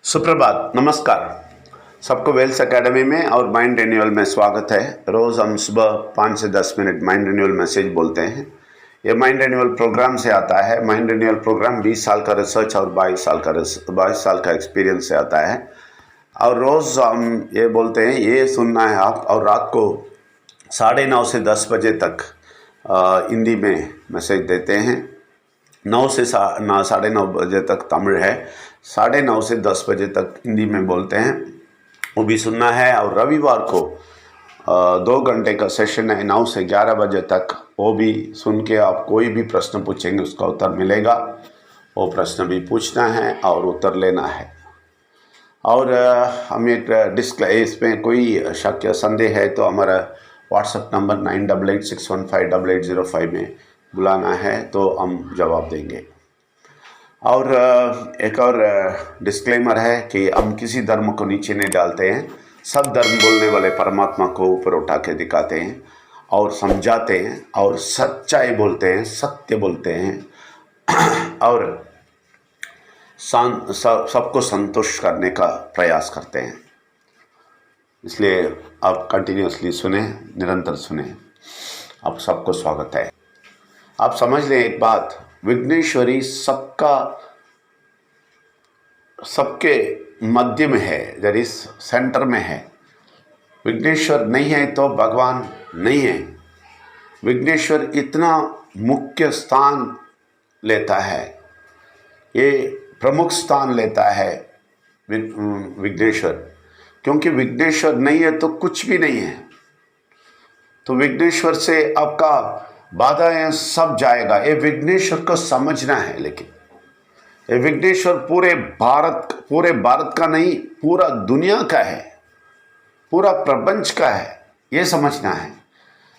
सुप्रभात, नमस्कार। सबको वेल्स एकेडमी में और माइंड रिन्यूअल में स्वागत है। रोज़ हम सुबह 5 से 10 मिनट माइंड रिन्यूअल मैसेज बोलते हैं। ये माइंड रिन्यूअल प्रोग्राम से आता है। माइंड रिन्यूअल प्रोग्राम 20 साल का रिसर्च और 22 साल का एक्सपीरियंस से आता है। और रोज़ हम ये बोलते हैं, ये सुनना है आप। और रात को 9:30 से 10 बजे तक हिंदी में मैसेज देते हैं। 9 से 9:30 बजे तक तमिल है, 9:30 से 10 बजे तक हिंदी में बोलते हैं, वो भी सुनना है। और रविवार को 2 घंटे का सेशन है, 9 से 11 बजे तक। वो भी सुन के आप कोई भी प्रश्न पूछेंगे उसका उत्तर मिलेगा। वो प्रश्न भी पूछना है और उत्तर लेना है। और हम एक इसमें कोई शक या संदेह है तो हमारा व्हाट्सएप नंबर 9886158805 में बुलाना है, तो हम जवाब देंगे। और एक और डिस्क्लेमर है कि हम किसी धर्म को नीचे नहीं डालते हैं। सब धर्म बोलने वाले परमात्मा को ऊपर उठा के दिखाते हैं और समझाते हैं और सच्चाई बोलते हैं, सत्य बोलते हैं और सबको संतुष्ट करने का प्रयास करते हैं। इसलिए आप कंटिन्यूसली सुने, निरंतर सुने। आप सबको स्वागत है। आप समझ लें एक बात, विघ्नेश्वरी सबके मध्य में है, दैट इज सेंटर में है। विघ्नेश्वर नहीं है तो भगवान नहीं है। विघ्नेश्वर इतना मुख्य स्थान लेता है, ये प्रमुख स्थान लेता है विघ्नेश्वर, क्योंकि विघ्नेश्वर नहीं है तो कुछ भी नहीं है। तो विघ्नेश्वर से आपका बाधाएं सब जाएगा। ये विघ्नेश्वर को समझना है। लेकिन ये विघ्नेश्वर पूरे भारत का नहीं, पूरा दुनिया का है, पूरा प्रपंच का है, ये समझना है।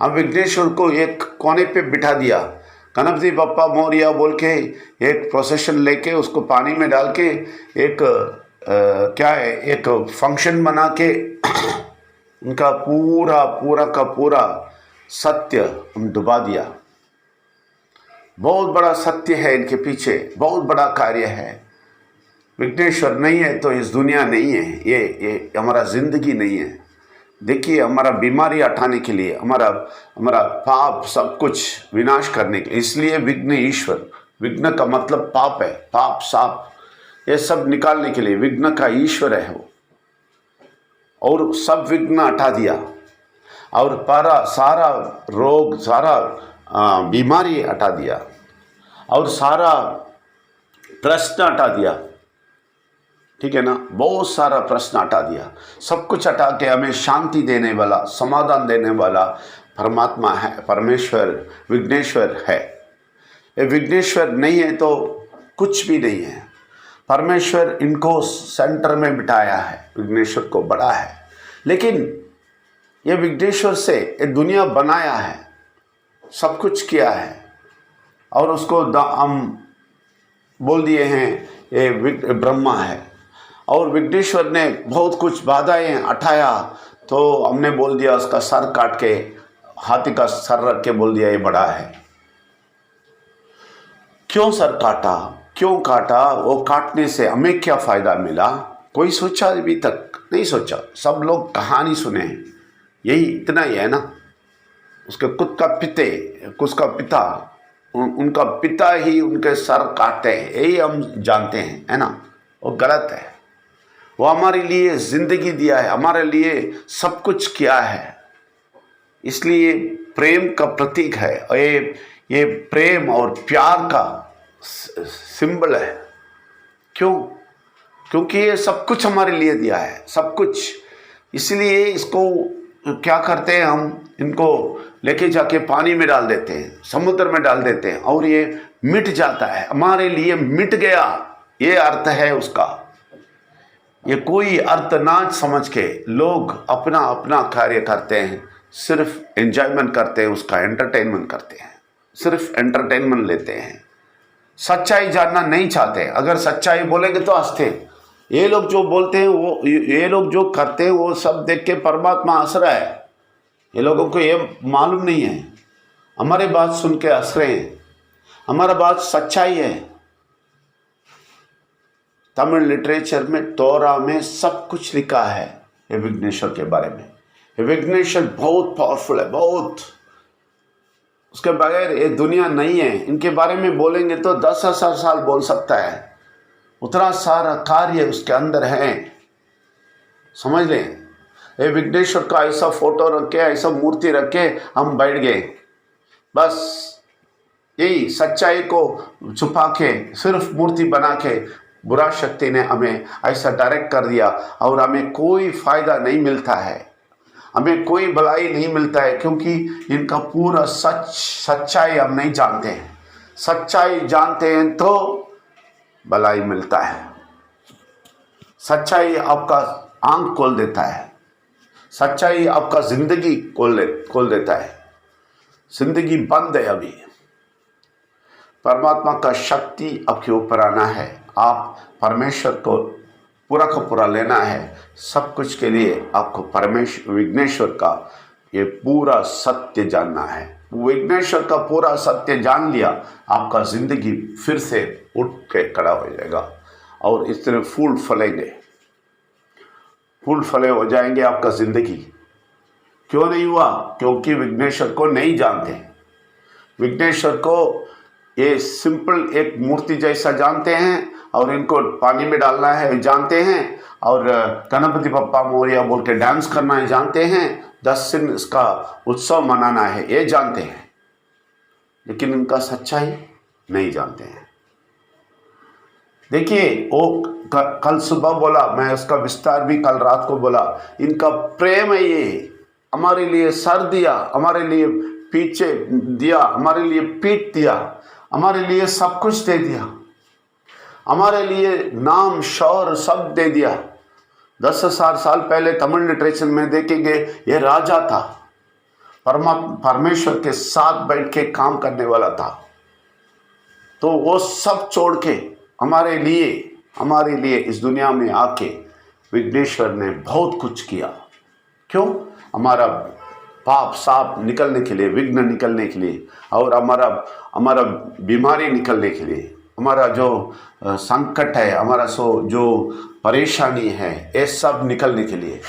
हम विघ्नेश्वर को एक कोने पे बिठा दिया, गणपति बप्पा मोरिया बोल के एक प्रोसेशन लेके उसको पानी में डाल के एक एक फंक्शन बना के उनका पूरा सत्य हम डुबा दिया। बहुत बड़ा सत्य है इनके पीछे, बहुत बड़ा कार्य है। विघ्नेश्वर नहीं है तो इस दुनिया नहीं है, ये हमारा जिंदगी नहीं है। देखिए, हमारा बीमारी हटाने के लिए, हमारा पाप सब कुछ विनाश करने के लिए, इसलिए विघ्न ईश्वर। विघ्न का मतलब पाप है, पाप साप ये सब निकालने के लिए विघ्न का ईश्वर है वो। और सब विघ्न हटा दिया और सारा रोग, सारा बीमारी हटा दिया और सारा प्रश्न हटा दिया। ठीक है ना, बहुत सारा प्रश्न हटा दिया। सब कुछ हटा के हमें शांति देने वाला, समाधान देने वाला परमात्मा है, परमेश्वर विघ्नेश्वर है। ये विघ्नेश्वर नहीं है तो कुछ भी नहीं है। परमेश्वर इनको सेंटर में बिठाया है, विघ्नेश्वर को बड़ा है। लेकिन ये विघ्नेश्वर से ये दुनिया बनाया है, सब कुछ किया है और उसको हम बोल दिए हैं ये ब्रह्मा है। और विघ्नेश्वर ने बहुत कुछ बाधाएं हटाया तो हमने बोल दिया, उसका सर काट के, हाथी का सर रख के बोल दिया ये बड़ा है। क्यों सर काटा, क्यों काटा? वो काटने से हमें क्या फ़ायदा मिला? कोई सोचा अभी तक नहीं सोचा। सब लोग कहानी सुने, यही इतना ही है ना। उसके खुद का पिता, उनका पिता ही उनके सर काटते हैं, यही हम जानते हैं, है ना। वो गलत है। वो हमारे लिए ज़िंदगी दिया है, हमारे लिए सब कुछ किया है, इसलिए प्रेम का प्रतीक है। ये प्रेम और प्यार का सिंबल है। क्यों? क्योंकि ये सब कुछ हमारे लिए दिया है, सब कुछ। इसलिए इसको क्या करते हैं, हम इनको लेके जाके पानी में डाल देते हैं, समुद्र में डाल देते हैं और ये मिट जाता है, हमारे लिए मिट गया। ये अर्थ है उसका। ये कोई अर्थ ना समझ के लोग अपना अपना कार्य करते हैं, सिर्फ एंजॉयमेंट करते हैं, उसका एंटरटेनमेंट करते हैं, सिर्फ एंटरटेनमेंट लेते हैं। सच्चाई जानना नहीं चाहते। अगर सच्चाई बोलेंगे तो हंसते। ये लोग जो बोलते हैं, वो ये लोग जो करते हैं, वो सब देख के परमात्मा हंस रहा है। ये लोगों को ये मालूम नहीं है, हमारी बात सुन के हंस रहे हैं। हमारा बात सच्चाई है। तमिल लिटरेचर में, तोरा में सब कुछ लिखा है ये विघ्नेश्वर के बारे में। ये विघ्नेश्वर बहुत पावरफुल है, बहुत। उसके बगैर ये दुनिया नहीं है। इनके बारे में बोलेंगे तो 10,000 साल बोल सकता है, उतना सारा कार्य उसके अंदर है। समझ लें, ये विघ्नेश्वर का ऐसा फोटो रखे, ऐसा मूर्ति रखे, हम बैठ गए, बस यही सच्चाई को छुपा के सिर्फ मूर्ति बना के बुरा शक्ति ने हमें ऐसा डायरेक्ट कर दिया, और हमें कोई फायदा नहीं मिलता है, हमें कोई भलाई नहीं मिलता है, क्योंकि इनका पूरा सच्चाई हम नहीं जानते हैं। सच्चाई जानते हैं तो भलाई मिलता है। सच्चाई आपका आंख खोल देता है, सच्चाई आपका जिंदगी खोल देता है। जिंदगी बंद है अभी। परमात्मा का शक्ति आपके ऊपर आना है, आप परमेश्वर को पूरा का पूरा लेना है। सब कुछ के लिए आपको विघ्नेश्वर का ये पूरा सत्य जानना है। विघ्नेश्वर का पूरा सत्य जान लिया, आपका जिंदगी फिर से उठ के खड़ा हो जाएगा, और इस तरह फूल फलेंगे, फूल फले हो जाएंगे आपका जिंदगी। क्यों नहीं हुआ? क्योंकि विघ्नेश्वर को नहीं जानते। विघ्नेश्वर को ये सिंपल एक मूर्ति जैसा जानते हैं, और इनको पानी में डालना है जानते हैं, और गणपति बप्पा मोरिया बोल के डांस करना है जानते हैं, 10 दिन इसका उत्सव मनाना है ये जानते हैं, लेकिन इनका सच्चाई नहीं जानते हैं। देखिए, वो कल सुबह बोला, मैं उसका विस्तार भी कल रात को बोला, इनका प्रेम है ये, हमारे लिए सर दिया, हमारे लिए पीछे दिया, हमारे लिए पीठ दिया, हमारे लिए सब कुछ दे दिया, हमारे लिए नाम शौहर सब दे दिया। 10,000 साल पहले तमिल लिटरेचर में देखेंगे, ये राजा था, परमेश्वर के साथ बैठ के काम करने वाला था। तो वो सब छोड़ के हमारे लिए इस दुनिया में आके विघ्नेश्वर ने बहुत कुछ किया। क्यों? हमारा पाप साप निकलने के लिए, विघ्न निकलने के लिए, और हमारा बीमारी निकलने के लिए, हमारा जो संकट है, हमारा जो परेशानी है, ये सब निकलने के लिए,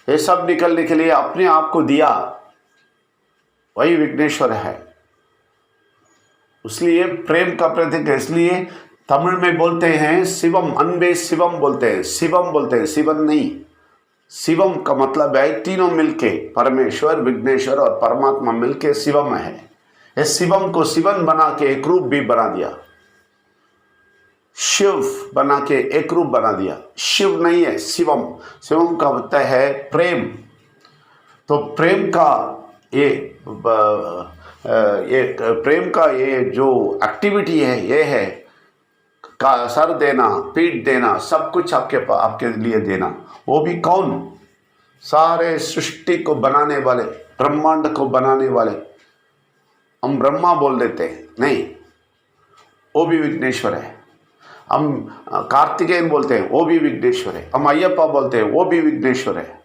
ये सब निकलने के लिए अपने आप को दिया। वही विघ्नेश्वर है। इसलिए प्रेम का प्रतीक है। इसलिए तमिल में बोलते हैं शिवम, अनबे शिवम बोलते हैं, शिवम बोलते हैं, शिवन नहीं। शिवम का मतलब है तीनों मिलके, परमेश्वर, विघ्नेश्वर और परमात्मा मिलके शिवम है। इस शिवम को शिवन बना के एक रूप भी बना दिया, शिव बना के एक रूप बना दिया। शिव नहीं है, शिवम। शिवम का होता है प्रेम। तो प्रेम का प्रेम का ये जो एक्टिविटी है, ये है का सर देना, पीठ देना, सब कुछ आपके लिए देना। वो भी कौन? सारे सृष्टि को बनाने वाले, ब्रह्मांड को बनाने वाले। हम ब्रह्मा बोल देते हैं, नहीं, वो भी विघ्नेश्वर है। हम कार्तिकेयन बोलते हैं, वो भी विघ्नेश्वर है। हम अय्यप्पा बोलते हैं, वो भी विघ्नेश्वर है।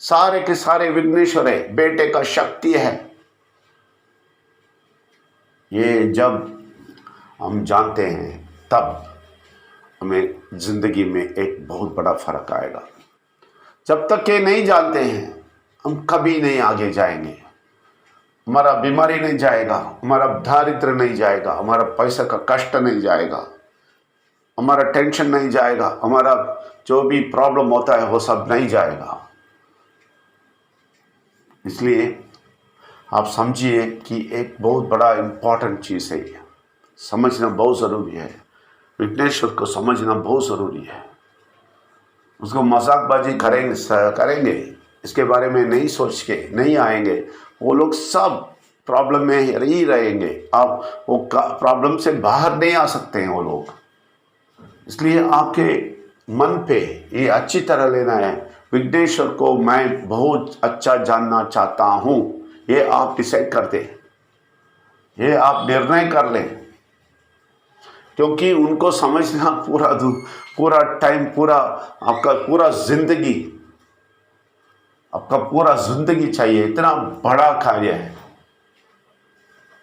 सारे के सारे विघ्नेश्वर है। बेटे का शक्ति है। ये जब हम जानते हैं, तब हमें जिंदगी में एक बहुत बड़ा फर्क आएगा। जब तक ये नहीं जानते हैं, हम कभी नहीं आगे जाएंगे। हमारा बीमारी नहीं जाएगा, हमारा दारिद्र्य नहीं जाएगा, हमारा पैसा का कष्ट नहीं जाएगा, हमारा टेंशन नहीं जाएगा, हमारा जो भी प्रॉब्लम होता है वो सब नहीं जाएगा। इसलिए आप समझिए कि एक बहुत बड़ा इम्पॉर्टेंट चीज़ है, ये समझना बहुत ज़रूरी है। विघ्नेश्वर को समझना बहुत ज़रूरी है। उसको मजाकबाजी करेंगे, इसके बारे में नहीं सोच के नहीं आएंगे, वो लोग सब प्रॉब्लम में ही रहेंगे। आप वो प्रॉब्लम से बाहर नहीं आ सकते हैं वो लोग। इसलिए आपके मन पे ये अच्छी तरह लेना है, विघ्नेश्वर को मैं बहुत अच्छा जानना चाहता हूँ। ये आप डिसाइड कर दें, ये आप निर्णय कर लें, क्योंकि उनको समझना पूरा टाइम, आपका पूरा जिंदगी चाहिए। इतना बड़ा कार्य है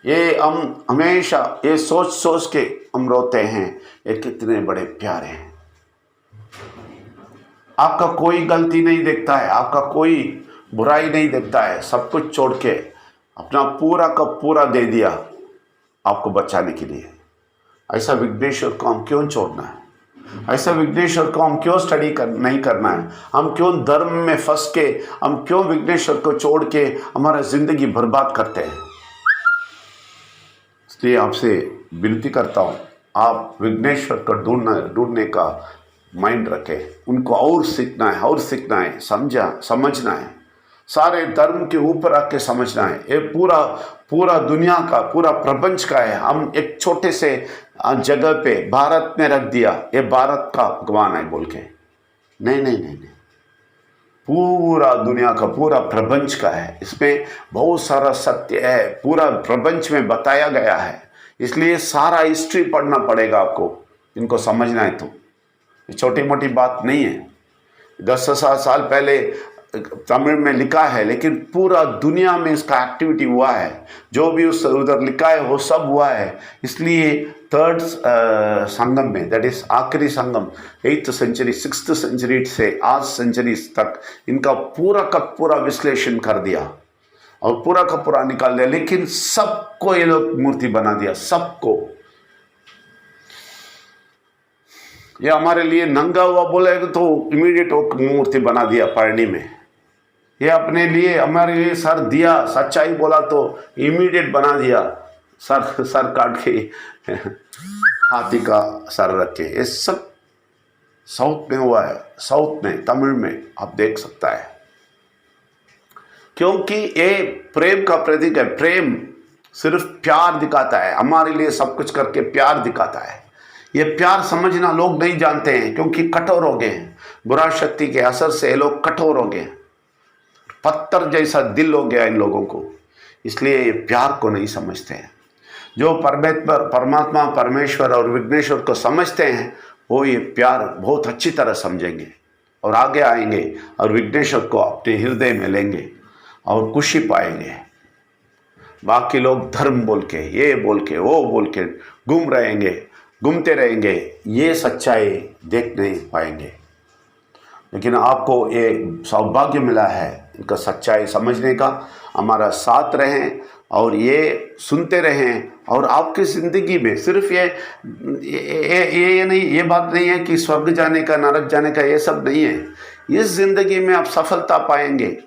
ये। हम हमेशा ये सोच के हम रोते हैं, ये कितने बड़े प्यारे हैं। आपका कोई गलती नहीं देखता है, आपका कोई बुराई नहीं देखता है, सब कुछ छोड़ के अपना पूरा का पूरा दे दिया आपको बचाने के लिए। ऐसा विघ्नेश्वर को हम क्यों छोड़ना है? ऐसा विघ्नेश्वर को हम क्यों नहीं करना है? हम क्यों धर्म में फंस के, हम क्यों विघ्नेश्वर को छोड़ के हमारा जिंदगी बर्बाद करते हैं? इसलिए आपसे विनती करता हूँ, आप विघ्नेश्वर को ढूंढने का माइंड रखें। उनको और सीखना है, समझना है, सारे धर्म के ऊपर आके समझना है। ये पूरा दुनिया का, पूरा प्रपंच का है। हम एक छोटे से जगह पे भारत में रख दिया, ये भारत का भगवान है बोल के। नहीं, पूरा दुनिया का, पूरा प्रपंच का है। इसमें बहुत सारा सत्य है, पूरा प्रपंच में बताया गया है। इसलिए सारा हिस्ट्री पढ़ना पड़ेगा आपको, इनको समझना है। तो छोटी मोटी बात नहीं है। 10,000 साल पहले तमिल में लिखा है, लेकिन पूरा दुनिया में इसका एक्टिविटी हुआ है। जो भी उस उधर लिखा है वो सब हुआ है। इसलिए थर्ड संगम में, दैट इज आखिरी संगम, 8th सेंचुरी 6th सेंचुरी से आज सेंचुरी तक इनका पूरा का पूरा विश्लेषण कर दिया और पूरा का पूरा निकाल दिया। लेकिन सबको ये लोग मूर्ति बना दिया, सबको। ये हमारे लिए नंगा हुआ बोलेगा तो इमीडिएट वो मूर्ति बना दिया पढ़नी में। ये अपने लिए, हमारे लिए सर दिया, सच्चाई बोला तो इमीडिएट बना दिया, सर काट के हाथी का सर रख के। ये सब साउथ में हुआ है, साउथ में, तमिल में आप देख सकता है। क्योंकि ये प्रेम का प्रतीक है। प्रेम सिर्फ प्यार दिखाता है, हमारे लिए सब कुछ करके प्यार दिखाता है। ये प्यार समझना लोग नहीं जानते हैं, क्योंकि कठोर हो गए हैं। बुरा शक्ति के असर से लोग कठोर हो गए, पत्थर जैसा दिल हो गया इन लोगों को। इसलिए ये प्यार को नहीं समझते हैं। जो परमात्मा, परमेश्वर और विघ्नेश्वर को समझते हैं, वो ये प्यार बहुत अच्छी तरह समझेंगे और आगे आएंगे और विघ्नेश्वर को अपने हृदय में लेंगे और खुशी पाएंगे। बाकी लोग धर्म बोल के, ये बोल के, वो बोल के घूमते रहेंगे, ये सच्चाई देख नहीं पाएंगे। लेकिन आपको ये सौभाग्य मिला है इनका सच्चाई समझने का। हमारा साथ रहें और ये सुनते रहें, और आपकी ज़िंदगी में सिर्फ ये नहीं, ये बात नहीं है कि स्वर्ग जाने का, नरक जाने का, ये सब नहीं है। इस ज़िंदगी में आप सफलता पाएंगे,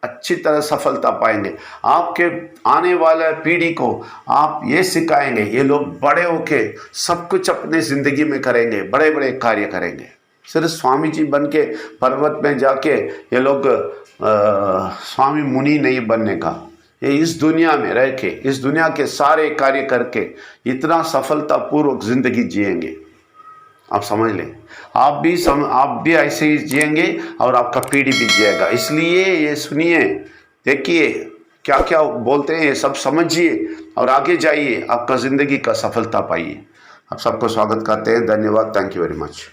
अच्छी तरह सफलता पाएंगे। आपके आने वाले पीढ़ी को आप ये सिखाएंगे, ये लोग बड़े होके सब कुछ अपने ज़िंदगी में करेंगे, बड़े बड़े कार्य करेंगे। सिर्फ स्वामी जी बन के पर्वत में जाके ये लोग स्वामी मुनि नहीं बनने का। ये इस दुनिया में रह के, इस दुनिया के सारे कार्य करके इतना सफलतापूर्वक ज़िंदगी जिएंगे। आप समझ लें, आप भी ऐसे ही जिएंगे और आपका पीढ़ी भी जिएगा। इसलिए ये सुनिए, देखिए क्या क्या बोलते हैं, सब समझिए और आगे जाइए, आपका ज़िंदगी का सफलता पाइए। आप सबको स्वागत करते हैं। धन्यवाद। Thank you very much.